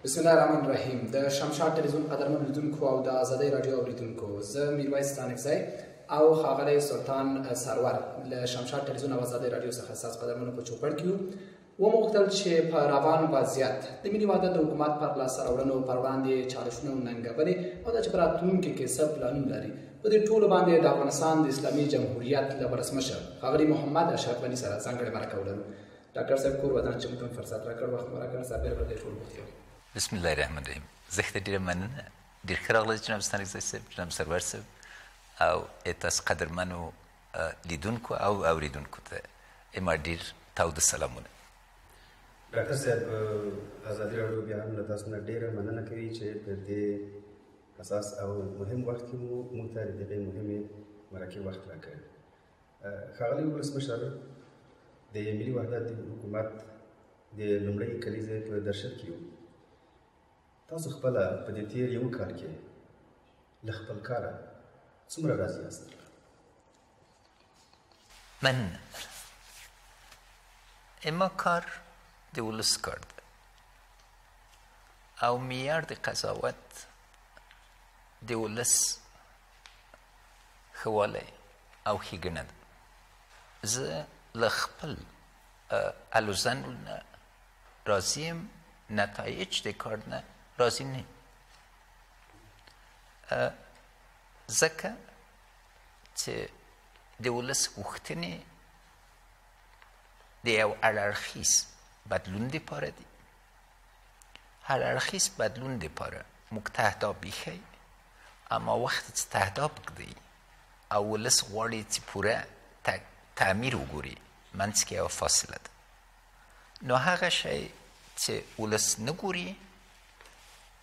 بسم الله الرحمن الرحیم. د شمشاد ټلویزیون قدرمن لیدونکو او د ازادۍ راډیو اوریدونکو، زه میرویس ستانکزی او ښاغلی سلطان سرور له شمشاد ټلویزیون او ازادۍ راډیو څخه ستاسو قدرمنو په چوپړ کې یو. وموغوښتل چې په روان وضعیت د ملي وحدت د حکومت پر لاسته راوړنو پر وړاندې چالشونه وننګولې او دا چې په راتلونکي کې څه پلانونه لري، په دې ټولو باندې د افغانستان د اسلامي جمهوریت له ولسمشر ښاغلي محمد اشرف غني سره ځانګړې مرکه ولرو. ډاکټر صاحب کور ودان چې موږ فرصت راکړ، وخت مو راکړ، صابر به دې ټول بوخت یم. بسم الله الرحمن الرحیم. زه ډېره مننه، ډېر ښه راغلاست جناب ستانکزی صاحب، جناب سرور صاحب او تاسو قدرمنو لیدونکو او اوریدونکو ته زما ډېر تاوده سلامونه. ډاکټر صاحب، ازادي راډیو بیا هم له تاسو نه ډېره مننه کوي چې په دې حساس او مهم وخت کې مو موږ ته د دغې مهمې مرکې وخت راکړی. ښاغلی ولسمشر، د ملي وحدت حکومت د لومړۍ کلیزې په درشل کې یو. تاسو خپله په دې تېر یو کال کې له خپل کاره څومره راضي یاست؟ من اما کار د ولس کار ده او معیار د قضاوت د ولس ښهوالی او ښېګڼه ده. زه له خپل هلو ځنډو نه راضي یم، نتایج د کار نه راضي نه یم، ځکه چې د ولس غوښتنې د یو هراړخیز بدلون دپاره دي. هراړخیز بدلون دپاره موږ تهداب ایښی، اما وخت چې تهداب ږدئ او ولس غواړي چې پوره تعمیر وګوري، منځ کې یوه فاصله ده. نو هغه شی چې ولس نه ګوري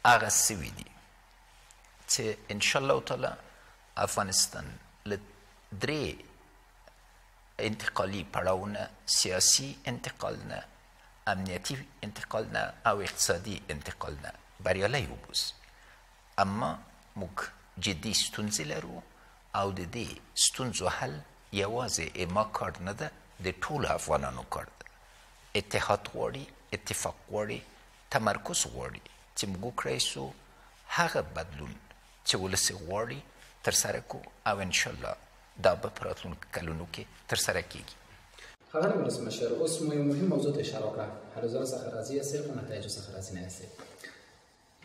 هغه سوي دي چې انشاءالله تعالی افغانستان له درې انتقالي پړاوونه، سیاسي انتقال نه، امنیتي انتقال نه او اقتصادي انتقال نه بریالی وبوځي. اما موږ جدي ستونزې لرو او د دې ستونزو حل یوازې اما کار نه ده، د ټولو افغانانو کار ده. اتحاد غواړي، اتفاق غواړي، تمرکز غواړي چې موږ وکړی سو هغه بدلون چې ولس غواړي ترسره کړو او انشاءالله دا به په راتلونکو کلونو کې ترسره کیږي. ښاغلی ولسمشر، اوس مو یو مهم موضوع ته اشاره وکړه، هلو ځلو څخه راضي یاستئ خو نتایجو څخه راضي نه یاستئ.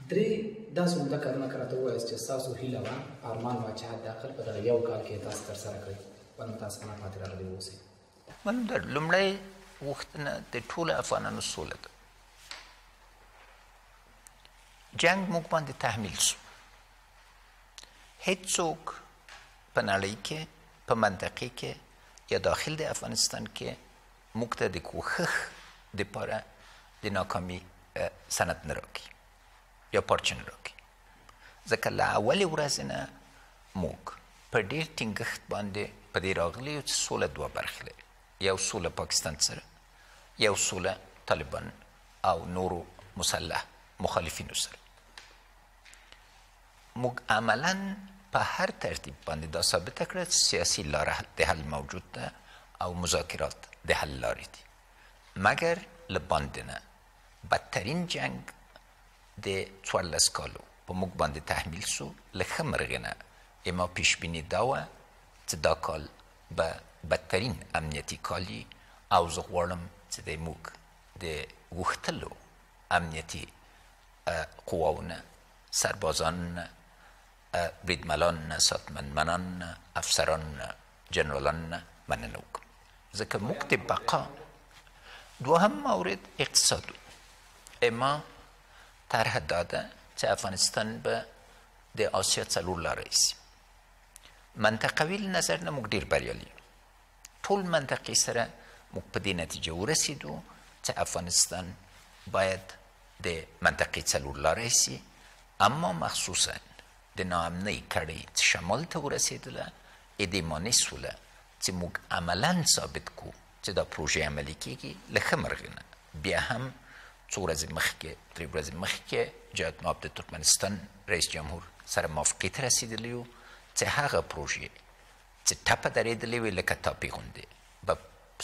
درې داسې عمده کارونه که راته ووایاست چې ستاسو هیله وه، ارمان وه چې حداقل په دغه یو کال کې تاسو ترسره کړئ، په متاسفانه پاتې راغلي واوسئ. معلوم ده، لومړی غوښتنه د ټولو افغانانو سوله ده. جنګ موږ باندې تحمیل سو. هیڅوک په نړۍ کې، په منطقې کې یا داخل د افغانستان کې موږ ته د کوښښ دپاره د ناکامي سند نه راکړي یا پارچه نه راکړي، ځکه له اولې ورځې نه موږ په ډېر ټینګښت باندې په دې راغلي یو چې سوله دوه برخې لري، یو سوله پاکستان سره، یو سوله طالبان او نورو مسلح مخالفینو سره. موږ عملا په هر ترتیب باندې دا ثابته کړه چې سیاسي لاره د حل موجود ده او مذاکرات د حل لارې دي، مګر له باندې نه بدترین جنګ د 14 کالو په موږ باندې تحمیل سو. له ښه مرغې نه اما پیشبیني دا وه چې دا کال به بدترین امنیتي کال وي او زه غواړم چې د موږ د غوښتلو امنیتي قواونه، سربازان نه، بریدملان نه، ساتنمنان نه، افسران نه، جنرالان نه مننه وکړم، ځکه موږ د بقا. دوهم مورد اقتصاد و. اما طرح دا ده چې افغانستان به د آسیا څلور لاره ایسي. منطقوي نظر نه موږ ډېر بریالي، ټول منطقې سره موږ په دې نتیجه ورسېدو چې افغانستان باید د منطقې څلور لاره ایسي، اما مخصوصا د ناامنۍ کړۍ چې شمال ته ورسېدله ادیمانې سوله چې موږ عملا ثابت کړو چې دا پروژې عملي کېږي. له ښه مرغې نه بیا هم څو ورځې مخکې، درې ورځې مخکې جهاد مآب د ترکمنستان رئیس جمهور سره موافقې ته رسېدلي وو چې هغه پروژې چې ټپه درېدلې وې لکه تاپې غوندې به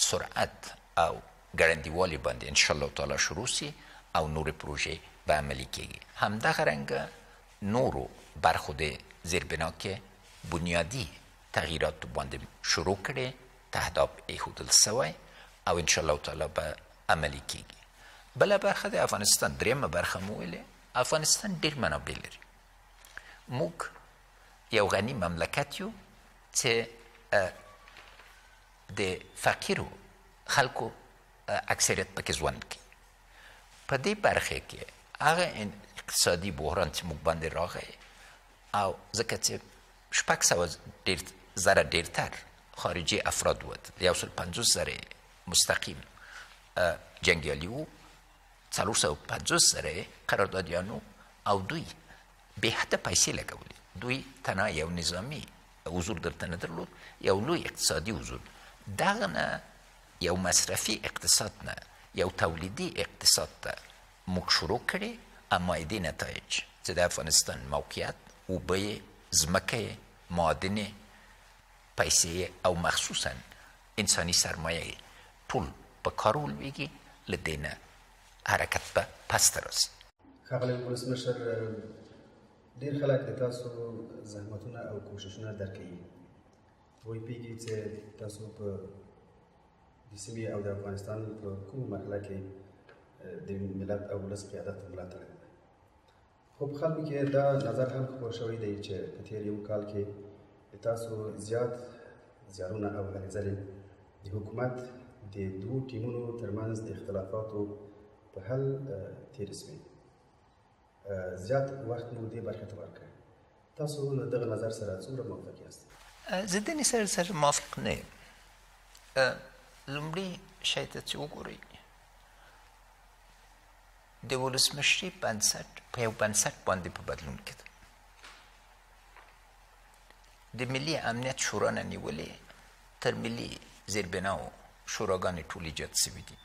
سرعت او ګړندیوالي باندې انشاءالله تعالی شروع سي او نور پروژې به عملي کیږي. همدغه رنګه نورو برخو د زیربنا کې بنیادي تغییرات باندې شروع کړي، تهداب ایښودل سوی او انشاءالله تعالی به عملي کیږي. بله برخه د افغانستان درېیمه برخه مو ویلې، افغانستان ډېر منابع لري. موږ یو غني مملکت یو چې د فقیرو خلکو اکثریت پکې ژوند کوي. په دې برخه کې هغه اقتصادي بحران چې موږ باندې راغی او ځکه چې 600,000 ډېرتر خارجي افراد ووتل، 150,000 مستقیم جنګیالي وو، 450,000 قراردادیانو او دوی بې حده پیسې لګولې. دوی تنها یو نظامي حضور درته نه درلود، یو لوی اقتصادي حضور. دغه نه یو مصرفي اقتصاد نه یو تولیدي اقتصاد ته موږ شروع کړي. اما دې نتایج چې د افغانستان موقعیت، اوبه، ځمکه، معادنې، پیسې او مخصوصا انساني سرمایه ټول په کار ولویږي، له دې نه حرکت به پس ته راځي. ښاغلی ولسمشر، ډېر خلک د تاسو زحمتونه او کوششونه درک کوي. وایي پوهېږي چې تاسو په د سیمې او د افغانستان په کومه مرحله کې د ملت او ولس قیادت ملاتړ کوي. خو په خلکو کې دا نظر هم خپور شوی دی چې په تېر یو کال کې د تاسو زیات زیارونه او هلې ځلې د حکومت د دوو ټیمونو ترمنځ د اختلافاتو په حل تېرې سوې. زیات وخت مو دې برخې ته ورکړی. تاسو له دغه نظر سره څومره موافق یاست؟ زه دې سره موافق نه یم. لومړی شی ته چې وګورئ، د ولسمشري بنسټ په یو بنسټ باندې په بدلون کې ده. د ملي امنیت شورا نه نیولې تر ملي زیربناو شوراګانې ټول ایجاد سوي دي.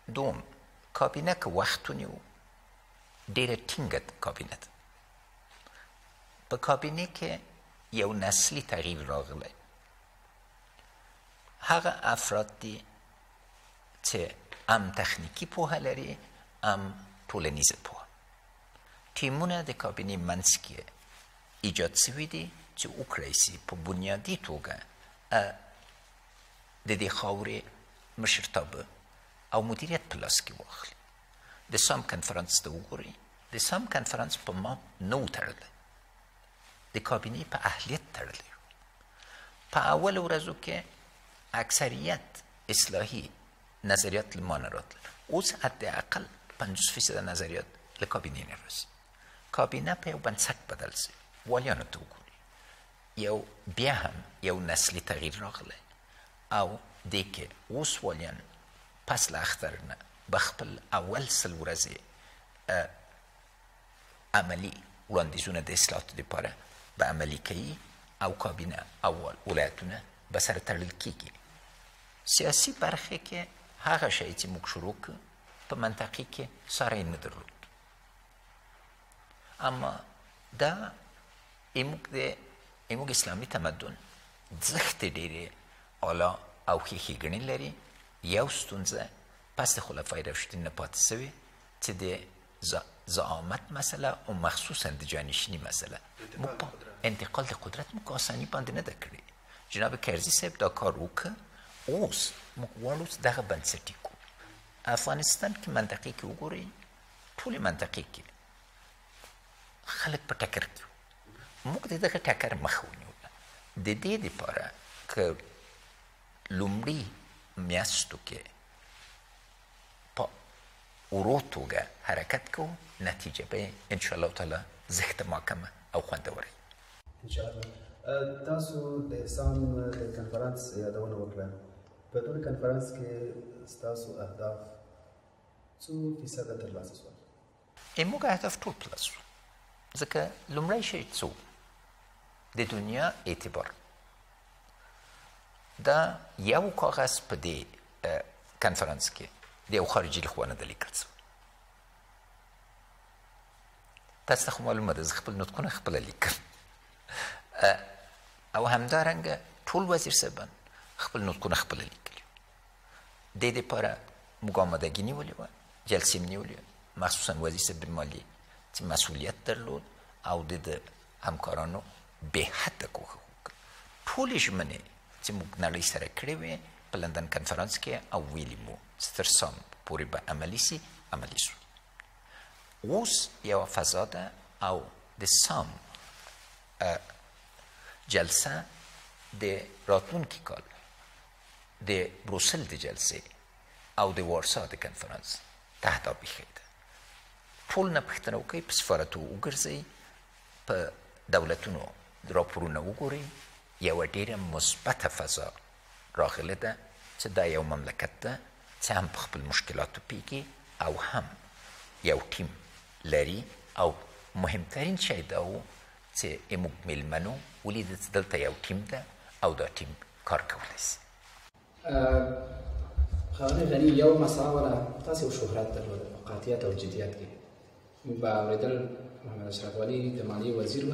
دوم، کابینه که وخت ونیو ډېره ټینګه کابینه ده. په کابینه کې یو نسلي تغییر راغلی. هغه افراد دي چې هم تخنیکی پوهه لري، هم ټولنیزه پوهه. ټیمونه د کابینې منځ کې ایجاد سوي دي چې وکړی سي په بنیادي توګه د دې خاورې مشرتابه او مدیریت په لاس کې واخلي. د سام کنفرانس ته وګورئ، د سام کنفرانس په ما نه و تړلی، د کابینې په اهلیت تړلی. په اول ورځو کې اکثریت اصلاحي نظریات له ما نه راتلل. اوس حداقل 50% نظریات له کابینې نه راځي. کابینه په یو بنسټ بدل سي. والیانو ته وګورئ، یو بیا هم یو نسلي تغییر راغلی او دې کې اوس والیان پس له اختر نه به خپل اول سل ورځې عملي وړاندیزونه د اصلاحاتو دپاره به عملي کوي او کابینه او ولایتونه به سره تړل کېږي. سیاسي برخې کې هغه شی چې موږ شروع کړو په منطقې کې ساری نه درلود. اما دا زموږ اسلامي تمدن ځښتې ډېرې اعلی او ښې ښېګڼې لري. یو ستونزه پس د خلفای راشدین نه پاتې سوې چې د زعامت مسله او مخصوصا د جانشیني مسله، انتقال د قدرت موږ په اساني باندې نه ده کړې. جناب کرزي صاحب دا کار وکړه. اوس موږ غواړو چې دغه بنسټ یې کړو. افغانستان کې منطقې کې وګورئ، ټولې منطقې کې خلک په ټکر کې وو. موږ د دغه ټکر مخه ونیوله. د دې دپاره که لومړي میاشتو کې په ورو توګه حرکت کوو، نتیجه به انشاءالله تعالی زښته محکمه او خوندوره وي. انشاءالله. تاسو د سام د کنفرانس یادونه وکړه. په دغه کنفرانس کې ستاسو اهداف څو فیصده ترلاسه شول؟ موږ اهداف ټول پلس شو، ځکه لومړی شی څه و؟ د دنیا اعتبار. دا یو کاغذ په دې کنفرانس کې د یو خارجي لخوا نه ده لیکل شوی. تاسو ته خو معلومه ده زه خپل نطقونه خپله لیکم او همدارنګه ټول وزیر صاحبان خپل نطقونه خپله لیکلي. دې دپاره موږ آمادګي نیولې وه جلسې نیولې مخصوصا وزیر صاحب مالیې چې مسؤلیت درلود او د همکارانو بې حده کوښښ وکړ. ټولې ژمنې چې موږ نړۍ سره کړې وې په لندن کنفرانس کې او ویلي مو چې تر سام پورې به عملي سي، عملي سو. اوس یوه فضا ده او د سام جلسه د راتلونکي کال د بروسل د جلسې او د وارسا د کنفرانس تحت آبیخی ده. ټول نه پوښتنه وکړئ، په سفارتو وګرځئ، په دولتونو راپورونه وګورئ، یوه ډېره مثبته فضا راغلې ده چې دا یو مملکت ده چې هم په خپل مشکلاتو پوهېږي او هم یو ټیم لري. او مهمترین شی دا و چې موږ میلمنو ولیدل چې دلته یو ټیم ده او دا ټیم کار کولی شي. ښاغلی غني، یو مسله ولا تاسې یو شهرت درلوده په قاطعیت او جدیت کې. موږ به اورېدل محمد اشرف غني د مالیې وزیر و،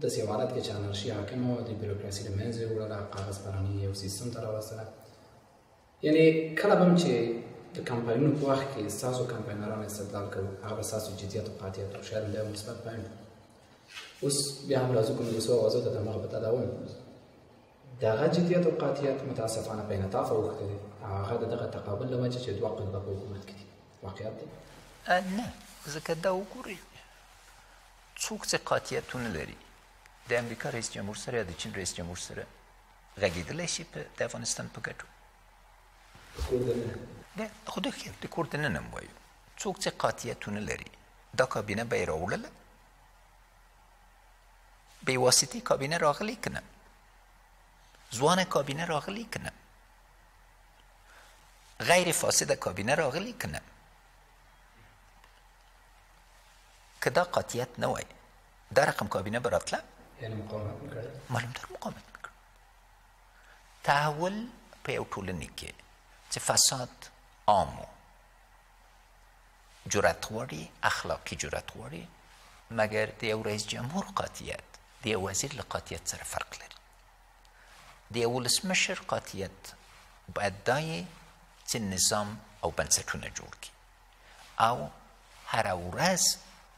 داسې یو حالت کې چې انارشي حاکمه وه، د بیروکراسي له منځه یې وړله، کاغذ پراني یو سیستم ته راوستله. یعنې کله به هم چې د کمپاینونو په وخت کې ستاسو کمپاینران استدلال کوو، هغه به ستاسو جدیت او قاطعیت و، شاید همدا یو مثبت پیل و. اوس بیا هم راځو کوم د څو اوازو ته د همغه په تداوم د هغه جدیت او قاطعیت متاسفانه په انعطاف اوښتی دی، هغه د دغه تقابل له وجې چې دوه قطبه په حکومت کې دي. واقعیت دی؟ نه، ځکه دا وګورئ څوک چې قاطعیتونه لري د امریکا رئیس جمهور سره یا د چین رئیس جمهور سره غږېدلی شي د افغانستان په ګټو. خدای خیر د کور دننه م وایو، څوک چې قاطعیتونه لري دا کابینه به یې راوړله، بې واسطې کابینه راغلی که نه، ځوانه کابینه راغلی که نه، غیر فاسده کابینه راغلی که نه. که دا قاطعیت نه وای دا رقم کابینه به راتله، یعنې مقاومت میکړی، معلومتر مقاومت میکړ. تحول په یو ټولنې کې چې فساد عام و، جرأت غواړي، اخلاقي جرأت غواړي، مګر د یو رئیس جمهور قاطعیت د یو وزیر له قاطعیت سره فرق لري. د یو ولسمشر قاطعیت باید دا یې چې نظام او بنسټونه جوړ کړي او هره ورځ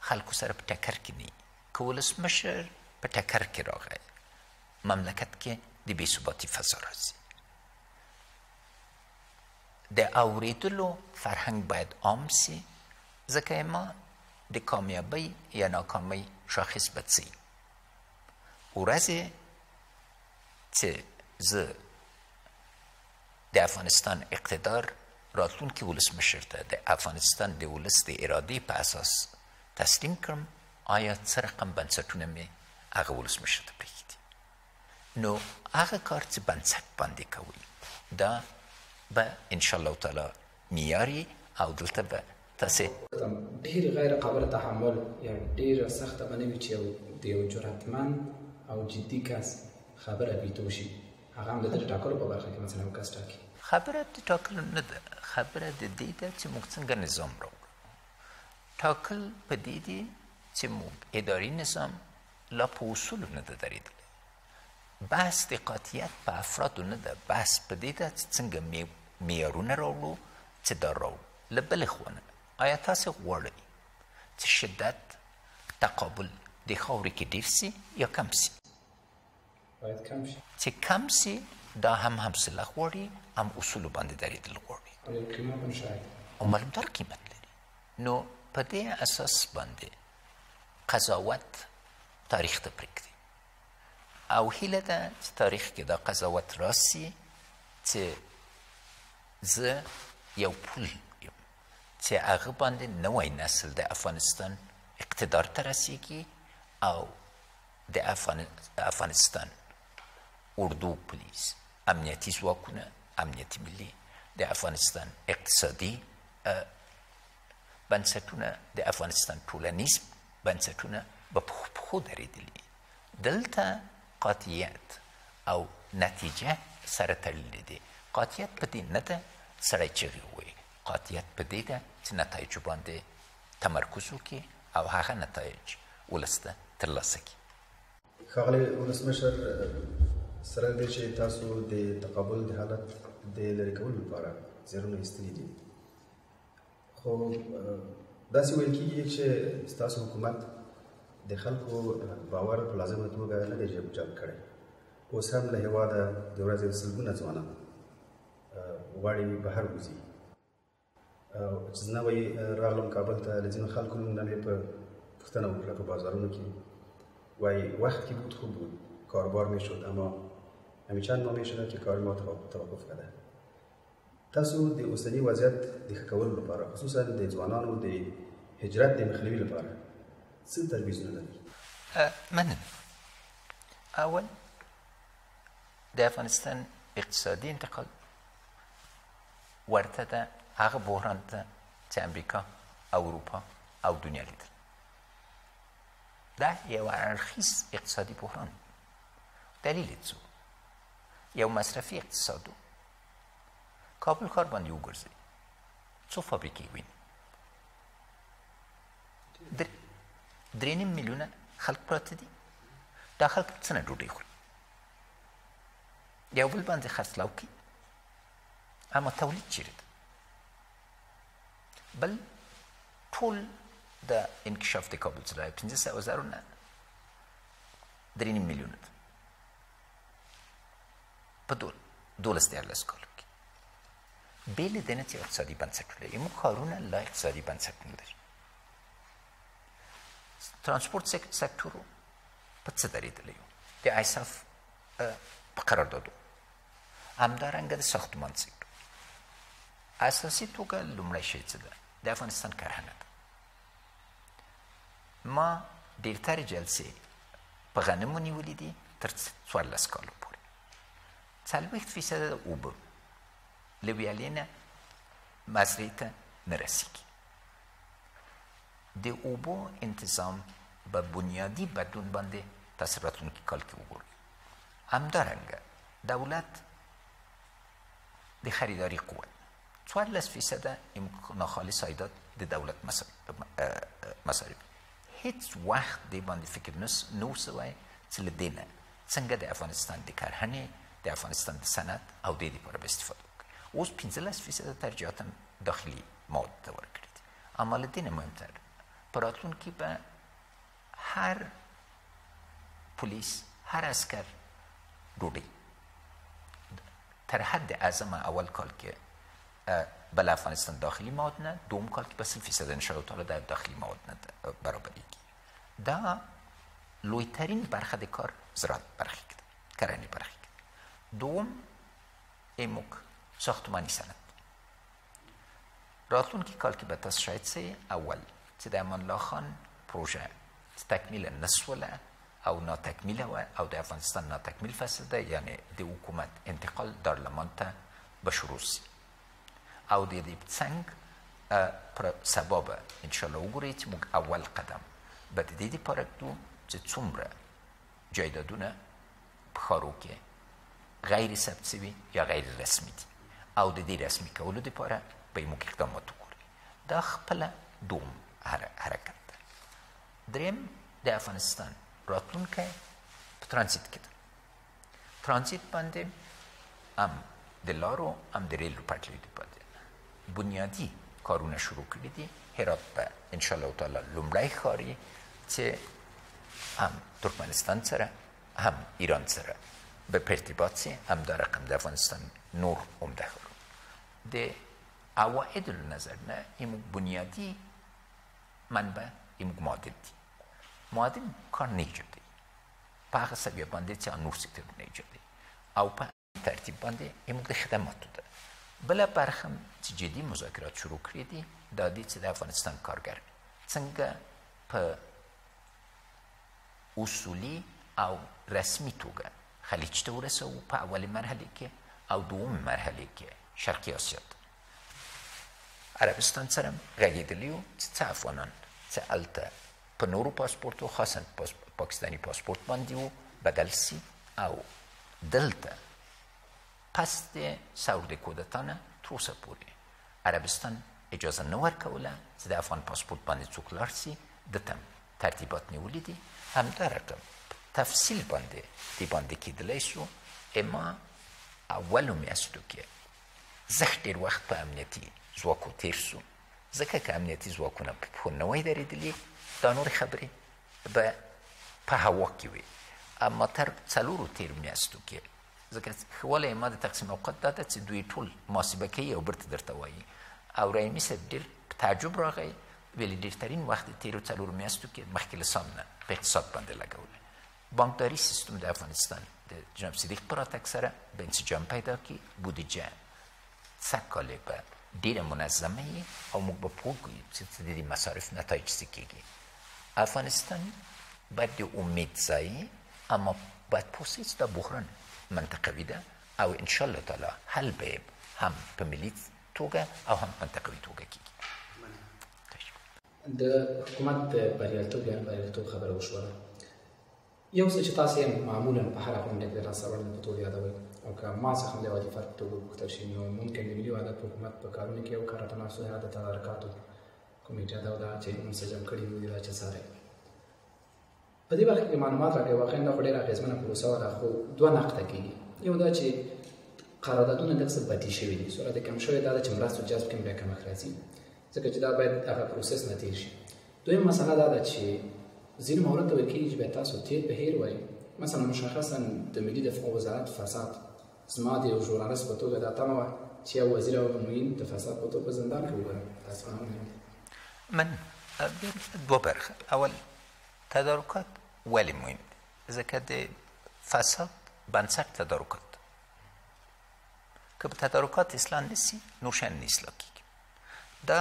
خلکو سره په ټکر کې نه وي. که ولسمشر په ټکر کې راغی مملکت کې د بې ثباتي فضا راځي. د اورېدلو فرهنګ باید عام سي، ځکه ما د کامیابۍ یا ناکامۍ شاخص به څه وي. ورځې چې زه د افغانستان اقتدار راتلونکي ولسمشر ته د افغانستان د ولس د ارادې په اساس تسلیم کړم، آیا څه رقم بنسټونه مې هغه ولسمشر ته پرېږدي. نو هغه کار چې بنسټ باندې کوي دا به انشاءالله تعالی معیاري او دلته به تاسې ډېرې غیر قابل تحمل یا ډېره سخته به نه وي چې د یو جرأتمند او جدي کس خبره بیتو شي، هغه هم د ده د ټاکلو په برخه کې مثلا یو کس ټاکي. خبره د ټاکلو نه ده، خبره د دې ده چې موږ څنګه نظام راوړو. ټاکل په دې دي چې موږ اداري نظام لا په اصولو نه ده درېدلی. بحث د قاطعیت په افرادو نه ده، بحث په دې ده چې څنګه معیارونه راوړو چې دا راوړو. له بلې خوا نه آیا تاسې غواړئ چې شدت تقابل د خاورې کې ډېر سي یا کم سي؟ باید کم شي. چې کم سي دا هم حوصله غواړي، هم اصولو باندې درېدل غواړي او یو قیمت هم شاید او معلومدار قیمت لري. نو په دې اساس باندې قضاوت تاریخ ته پرېږدي او هیله ده چې تاریخ کې دا قضاوت راسي چې زه یو پول یم چې هغه باندې نوی نسل د افغانستان اقتدار ته رسیږي او د افغانستان اردو، پولیس، امنیتي ځواکونه، امنیتي ملي، د افغانستان اقتصادي بنسټونه، د افغانستان ټولنیز بنسټونه به په پښو درېدلي. دلته قاطعیت او نتیجه سره تړلې دي. قاطعیت په دې نه ده سړی چغې ووایي، قاطعیت په دې ده چې نتایجو باندې تمرکز وکړي او هغه نتایج ولس ته ترلاسه کړي. ښاغلی ولسمشر، سره دې چې تاسو د تقابل د حالت د لرې کولو لپاره زیارونه ایستلي دي، خو خو داسې ویل کېږي چې ستاسو حکومت د خلکو باور په لازمه توګه نه دی جلب کړی. اوس هم له هېواده د ورځې سلګونه ځوانان غواړي بهر وځي. چې زه نوی راغلم کابل ته، له ځینو خلکو نه مې په پوښتنه وکړه په بازارونو کې، وایي وقتی بود خوب بود، کاربار میشد اما همیچند ما میشده که کار ما توقف کرده. تاسو د اوسني وضعیت د ښه کولو لپاره، خصوصا د ځوانانو د هجرت د مخنیوي لپاره څه تجویزونه لري؟ مننه. اول د افغانستان اقتصادي انتقال ورته ده هغه بحران ته چې امریکا او اروپا او دنیا لیدل. دا یو اړخیز اقتصادي بحران. دلیل یې څه؟ یو مصرفي اقتصاد و. کابل ښار باندې وګرځئ، څو فابریکې وینئ؟ 3.5 میلیونه خلک پراته دي. دا خلک څنګه ډوډۍ خوري؟ یو بل باندې خرڅلاو کوي، اما تولید چیرې ده؟ بل ټول د انکشاف د کابل څخه 500,000 نه 3.5 میلیونه ده په 12 کالو کې. بې له دې نه چې اقتصادي بنسټ لري، موږ ښارونه لا اقتصادي بنسټ نه لري. ترانسپورت سکتور په څه درېدلی و؟ د ایساف په قراردادو، همدارنګه د ساختمان سکتور. اساسي توګه لومړی شی څه ده؟ د افغانستان کرهنه ده. ما ډېرترې جلسې په غنمو نیولې دي تر 14 کالو پورې. 40% د اوبه له ویالې نه مزرعې ته نه رسېږي. د اوبو انتظام به بنیادي بدلون باندې تاسو راتلونکي کال کې وګورئ. همدارنګه دولت د خریداري قوت 14% ناخالص عایدات د دولت مصارف. هیڅ وخت دې باندې فکر نه سوی چې له دې نه څنګه د افغانستان د کرهنې، د افغانستان د صنعت او د دې لپاره به استفاده وکړي. اوس 15% ترجیحاً داخلي مواد ته ورکړي دي. اما له دې نه مهمتر په راتلونکي به هر پولیس، هر عسکر ډوډۍ تر حد اعظمه اول کال کې بل افغانستان داخلي مواد نه، دوم کال کې به 30% انشاءالله تعالی در داخلي مواد نه برابریږي. دا لویترین برخه د کار زراعت برخه کې ده، کرنې برخه کې. دوم ایموک ساختمانی صنعت. راتلونکي کال کې به تاسو شاید سئ اول چې د امان الله خان پروژه تکمیل نسوله او ناتکمیله و او د افغانستان ناتکمیل فصل ده، یعنی د حکومت انتقال دارالمان ته به شروع سي او د دې څنګ پر سبا به انشاءالله وګورئ چې موږ اول قدم به د دې دپاره ږدو چې څومره جایدادونه په ښارو کې غیر ثبت سوي یا غیر رسمي دي او د دې رسمي کولو دپاره به موږ اقدامات وکړو. دا خپله دوم حرکت ده. دریم د افغانستان راتلونکی په ترانزیت کې ده. ترانزیت باندې هم د لارو هم د ریلو پټلۍ باندې بنیادي کارونه شروع کړي دي. هرات به انشاءالله تعالی لومړی ښار چې هم ترکمنستان سره هم ایران سره به ارتباط سي، هم دا رقم د افغانستان نور عمده ښارونه. د عوایدو له نظر نه ایموږ بنیادي منبع ایموږ معادن دي. معادن کار نه ایجادوي په هغه سویه باندې چې نور سکتورونه ایجادوي او په ترتیب باندې ایموږ د خدماتو ده. بله برخه چې جدي مذاکرات شروع کړي دي دا دي چې د افغانستان کارګر څنګه په اصولي او رسمي توګه خلیج ته ورسوو په اولې مرحله کې او دومې مرحله کې شرقي اسیا ته. عربستان سره غږېدلي وو چې څه افغانان چې هلته په نورو پاسپورتو خاصا پاکستاني پاسپورت باندې وو بدل سي او دلته پس د ثور د کودتا نه تر اوسه پورې عربستان اجازه نه ورکوله چې د افغان پاسپورت باندې څوک لاړ سي. دته ترتیبات نیولي دي. همدارنګه تفصیل باندې دې باندې کېدلی شو. اما اولو میاشتو کې زښت ډېر وخت په امنیتي ځواکو تېر سو ځکه که امنیتي ځواکونه په نه وای درېدلي دا نورې خبرې به په هوا کې وي. اما تر 4 تېرو میاشتو کې ځکه ښه والی ما د تقسیم اوقات دا ده چې دوی ټول محاسبه کوي او بیرته درته وایي. او رحیمي صاحب ډېر په تعجب راغی، ویلي ډېرترین وخت د تېرو 4 میاشتو کې مخکې له سام نه په اقتصاد باندې لګولی. بانکداري سیستم د افغانستان د جناب صدیق په راتګ سره به انسجام پیدا کړي، بودجه سږ کال به ډېره منظمه وي او موږ به پوه کړو چې د دې مصارف نتایج څه کېږي. افغانستان باید د امید ځای، اما باید پوه سي چې دا بحران منطقوي ده او انشاءالله تعالی حل به هم په ملي توګه او هم منطقوي توګه کېږي. د حکومت د بریالیتوب خبره وشوله. یو څه چې تاسې معمولا په هره غونډه کې د لاسته راوړنې په توګه یادوئ او که ما څخه هم د یوازې فرق په توګه وپوښتل شي نو ممکن د ملي وحدت په حکومت په کارونو کې یو کار تناسب د تدارکاتو کمیټه ده او دا چې منسجم کړي وي دا چې څاري. په دې وخت کې معلومات راکوي واقعا دا خو ډېره اغېزمنه پروسه وه، خو دوه نقطه کېږي. یو دا چې قراردادونه لږ څه بدي شوي دي، سرعت یې کم شوی دا ده چې مرستو جذب کې هم بیا کمښت راځي ځکه چې دا باید هغه پروسس نه تېر شي. دویم مسله دا ده چې ځینو موارد ته ویل کېږي چې باید تاسو تېر په هیر وایي. مثلا مشخصا د ملي دفاع وزارت فساد، زما د یو ژورنالست په توګه دا تمه وه چې یو وزیر او معین د فساد په توګه په زندان کې وګورم. تاسو من دوه برخه. اول تدارکات ولې مهم دي؟ ځکه د فساد بنسټ تدارکات ده. که په تدارکات اصلاح نشي نور شیان نه اصلاح کېږي. دا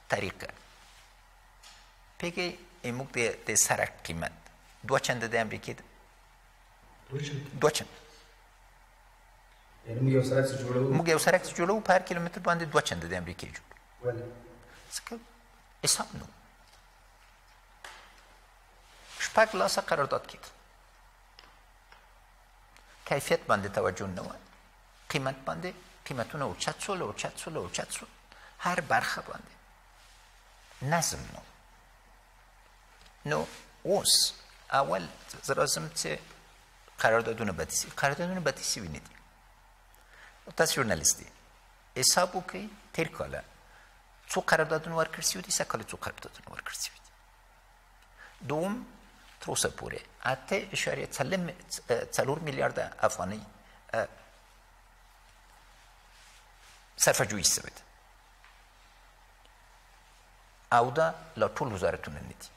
طریقه پېږئ موږ د سرک قیمت 2 چنده د امریکې ده. 2 چنده یعنې موږ یو سرک چې جوړوو په هر کیلومتر باندې 2 چنده د امریکې جوړ. ولې؟ ځکه حساب نه و. 6 لاسه قرارداد کېده، کیفیت باندې توجه نه وه، قیمت باندې قیمتونه اوچت شول، هر برخه باندې نظم نه. نو اوس اول زه راځم چې قراردادونه بدې سوي نه دي. تاسو ژورنالیست دي، حساب وکړئ تېر کاله څو قراردادونه ورکړل سوي دي، سږ کال څو قراردادونه ورکړل سوي دي. دوم تر اوسه پورې 8.4 میلیارده افغانۍ صرفه جویي سوې ده او دا لا ټول وزارتونه نه دي.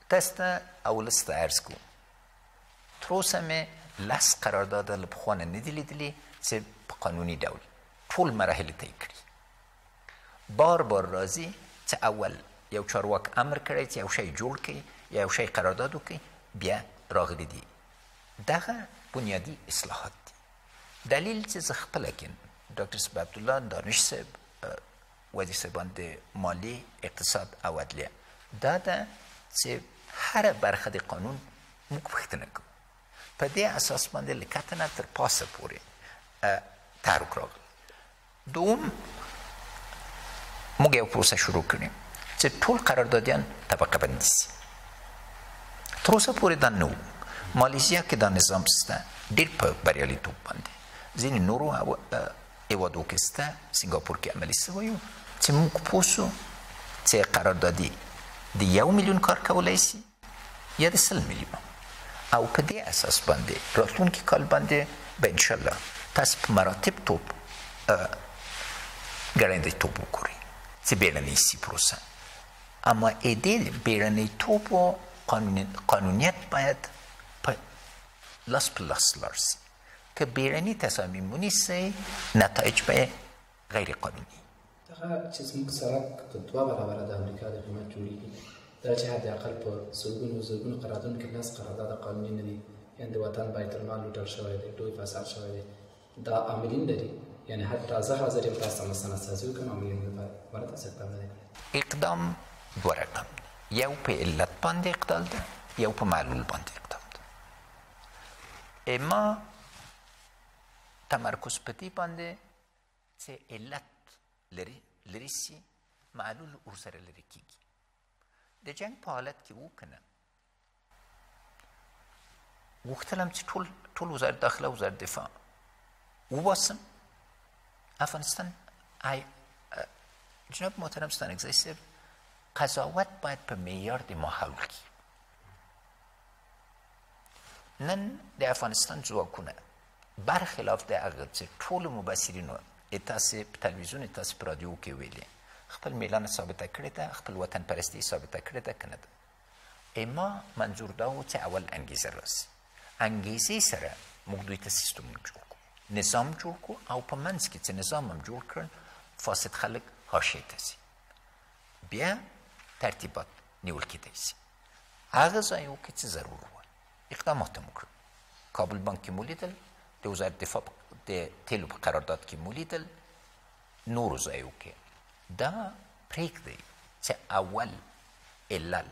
تاسو ته اولس ته عرض کوم تر اوسه مې 10 قرارداده له پخوا نه دي لیدلي چې په قانوني ډول ټول مراحل طی کړي. بار راځي چې اول یو چارواک امر کړی چې یو شی جوړ کړي یا یو شی قرارداد وکړي، بیا راغلي دي. دغه بنیادي اصلاحات دي. دلیل چې زه خپله کې ډاکټر صاحب عبدالله، دانش صاحب، وزیر صاحبان د مالی، اقتصاد او عدلیه، دا ده چې هره برخه د قانون موږ پوښتنه کوو. په دې اساس باندې له کته نه تر پاسه پورې تحرک راغلی. دوم موږ یو پروسه شروع کړې چې ټول قراردادیان طبقه بندي سي. تر اوسه پورې دا نه و. مالیزیا کې دا نظام شته، ډېر په بریالیتوب باندې. ځینې نورو هېوادو کې شته، سینګاپور کې عملي سوی و چې موږ پوه سو چې قراردادي د 1 میلیون کار کولی سي یا د 100 میلیون، او په دې اساس باندې راتلونکي کال باندې به انشاءالله تاسو په مراتب توپ ګړندیتوب وګورئ چې بیړنۍ سي پروسه. اما دې بیړنیتوب و قانونیت باید په لاس په لاس لاړ سي. که بیړني تصامیم ونیسئ نتایج به غیر قانوني. دغه چې زموږ سرک په 2 برابره د امریکا د قیمت جوړېږي، دا چې حداقل په زرګونو قراردادونو کې 10 قرارداد قانوني نه دي، یعنې د وطن بیت المال لوټل شوی دی، ډوی فساد شوی دی. دا عاملین لري، یعنې حتی زه حاضر یم تاسو ته مستندسازي وکړم عاملینو لپاره. ولې تاسو اقدام نه دی کړی؟ اقدام 2 رقم، یو په علت باندې اقدام ده، یو په معلول باندې اقدام ده. ما تمرکز په دې باندې چې علت لرې سي، معلول ورسره لرې کېږي. د جنګ په حالت کې و که نه، غوښتلم چې ټول وزارت داخله، وزارت دفاع وباسم. افغانستان جناب محترم ستانکزی صاحب، قضاوت باید په معیار د ماحول کې. نن د افغانستان ځواکونه برخلاف د هغه څه ټولو مبصرینو تاسې په تلویزیون تاسې په رادیو کې ویلې خپل میلانه ثابته کړې ده، خپل وطن پرستي ثابته کړې ده که نه ده. اما منظور دا و چې اول انګیزه راسي. انګیزې سره موږ دوی ته سیستمونه جوړ کړو، نظام جوړ کړو، او په منځ کې چې نظام هم جوړ کړل فاسد خلک حاشیې ته ځي، بیا ترتیبات نیول کېدای شي. هغه ځایو کې چې ضرور وه اقدامات هم وکړل. کابل بانک کې مو لیدل، د وزارت دفاع د تیلو په قرارداد کې مو لیدل، نورو ځایو کې. دا پرېږدئ چې اول علل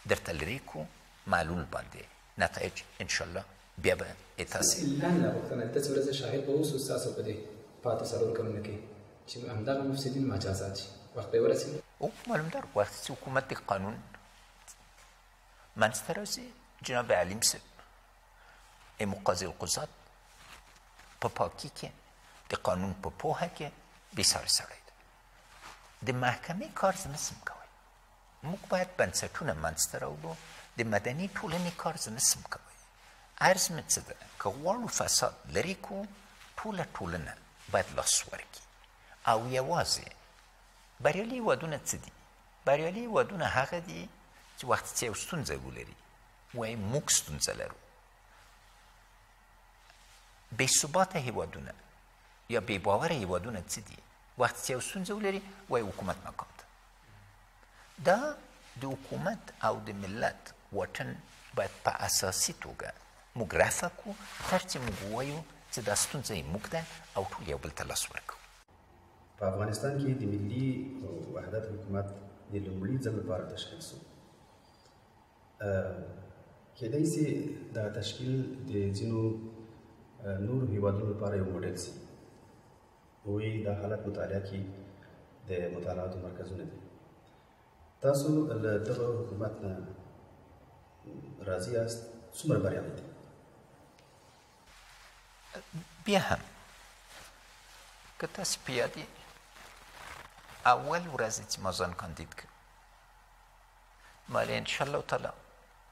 درته لرې کړو، معلول باندې نتایج انشاءالله بیا به تاسې لاندې غوښتنه داسې ورځ شاهد به اوسو ستاسو په دې پاتې څلور کلونو کې چې همدغه مفسدین مجازات شي، وخت به یې ورسېږي. او معلوم دار وقتی چې حکومت د قانون منځته راځي، جناب علیم صاحب امو قاضي القضات په پاکي کې د قانون په پوهه کې بېساري سړی دی. د محکمې کار زه نسم کوی. موږ باید بنسټونه منځته راوړو، د مدني ټولنې کار زه نسم کوی. عرض مې څه ده، که غواړو فساد لرې کړو، ټوله ټولنه باید لاس ورکړي. او یوازې بریالي هېوادونه څه دي؟ بریالي هېوادونه هغه دي چې وخت چې یو ستونزه ولري وایي موږ ستونزه لرو. بې ثباته هېوادونه یا بې باوره هېوادونه څه دي؟ وخت چې یو ستونزه ولري وایي حکومت ناکام ده. دا د حکومت او د ملت واټن باید په اساسي توګه موږ رفع کړو، تر چې موږ ووایو چې دا ستونزه یې موږ ده او ټول یو بل ته لاس ورکړو. په افغانستان کې د ملي وحدت حکومت د لومړي ځل لپاره تشکیل شو. کېدای شي دا تشکیل د ځینو نورو هېوادونو لپاره یو موډل شي. هغوی دا حالت مطالعه کړي، د مطالعاتو مرکزونه دي. تاسو له دغه حکومت نه راضي یاست؟ څومره بریالي دي؟ بیا هم که تاسې په یاد یې اول ورځې چې ما ځان کاندید کړ، ما ویل انشاءالله تعالی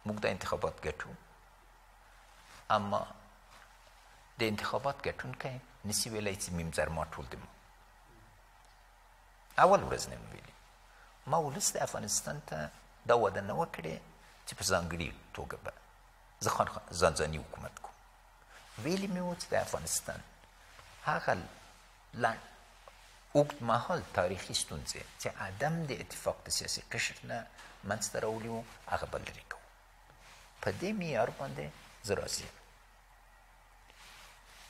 موږ د انتخابات ګټو، اما د انتخابات ګټونکی نسي ویلی چې میمزر ما ټول د ما. اول ورځ نه مې ویلي. ما ولس د افغانستان ته دا وعده نه وکړې چې په ځانګړي توګه به زه ځانځاني حکومت کوم. ویلي مې و چې د افغانستان هغه اوږد مهال تاریخي ستونزې چې عدم د اتفاق د سیاسي قشر نه منځته راوړي وو، هغه به لرې کوو. په دې معیار باندې زه راضي یم.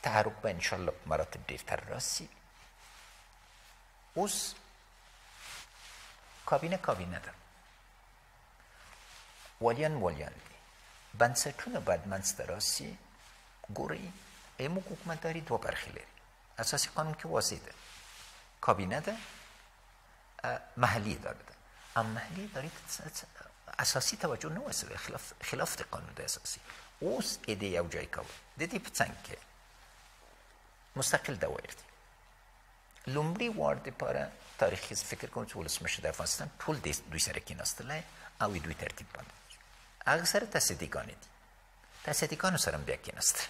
تحرک به انشاءالله په مراتب ډېر تر راسي. اوس کابینه ده، والیان دي، بنسټونه باید منځته راسي. ګورئ موږ حکومتداري دوه برخې لري. اساسي قانون کې واضح ده، کابینه ده، محلي اداره ده. اما محلي ادارې ته اساسي توجه نه وسوه، خلاف د قانون د اساسي. اوس د یو ځای کول د دې په څنګ کې مستقل دوایر دي. لومړي وار دپاره تاریخي فکر کوم چې ولسمشر د افغانستان ټول دوی سره کېناستلی او دوی ترتیب باندې هغه سره تصدیقانې دي، تصدیقانو سره هم بیا کېناستلی.